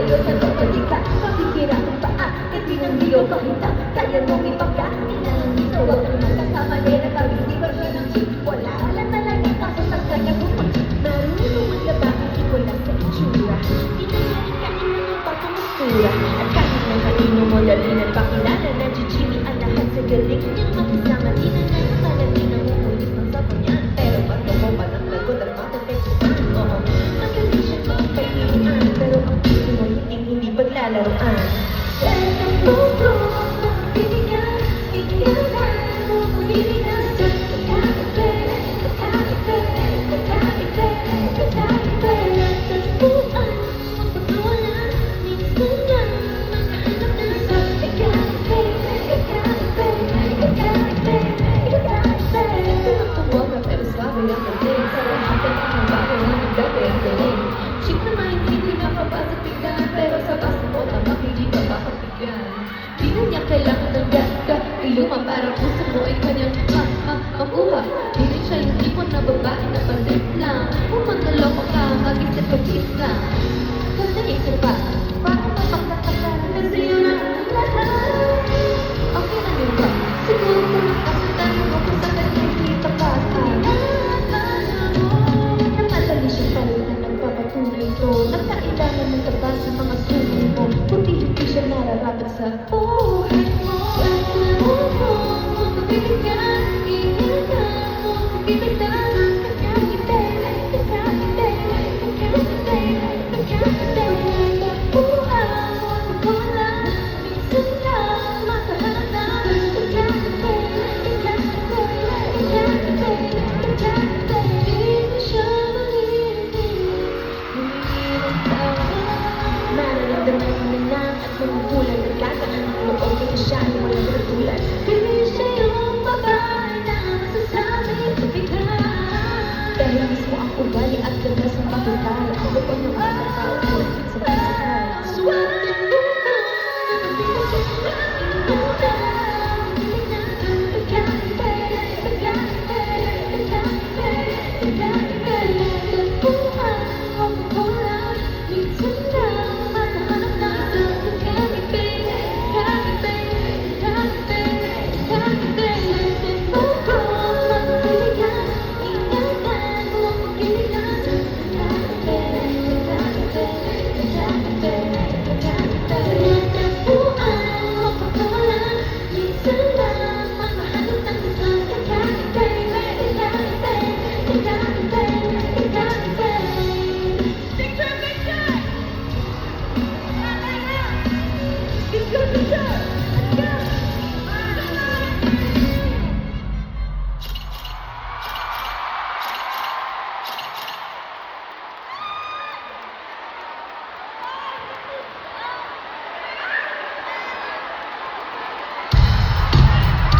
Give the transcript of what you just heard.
sa'yo sa kapatid ka. Pakikira kung paa, kasi nang diyo kahit na kaya mong ipagkain na lang dito. Huwag kang magkasama din ang kawin, di ba siya ng chip? Wala na talaga ako sa kanya kung marunong maglaba, hindi ko lang sa itsura. Kain mo ng pagkamastura. At kahit na kanino mo dali ng pakilala na chichimi ang lahat sa galing niyang makisama. Di na naman di na umuulit ng sabon niya. Pero ba't mo pa ng lagot at matateksan? Oo, magaling siya magpahilian. Pero ang puso mo hindi paglalaroan. Dahil ang puso mo bibigyan, bibigyan mo bibigyan. Kakaiba, kakaiba, kakaiba, kakaiba. Tagpuan, magpatuwala, minsan lang maghanap na sa kakaiba, kakaiba, kakaiba, kakaiba. Tumawag pero sabi ang galing. Sa lahat ng mga bagay na nagdati ang galing. Shit naman, hindi nakabasa tignan. Pero sa basa mo, tamak, hindi ka makapigyan. Di na niya kailangan ng gasta. Iluma para puso mo ay kanyang makuha. Di rin siya yung tipo na babae na palit lang. Kung manloloko ka, mag-isip lang. Kasi isa pa, para mapagkakasalan na sa'yo na ang lahat. Okay, ano ba? Siguro kung nakasutan mo kung sa kanya kita ka. Namadali siya pala na nagpapatunay ito. Nakailangan ng taba sa mga suno mo. Kundi hindi siya nararapat sa buhay mo. Bibigyan, iinan mo, bibigyan, kakaiba, kakaiba, kakaiba, kakaiba. Tapuan mo, wala, minsan lang makahanap. Kakaiba, kakaiba, kakaiba, kakaiba. Di na siya maliliit, lumilirang tawa. Nararamdaman mo na at magugulan ng gagaan ng loob. Kasi siya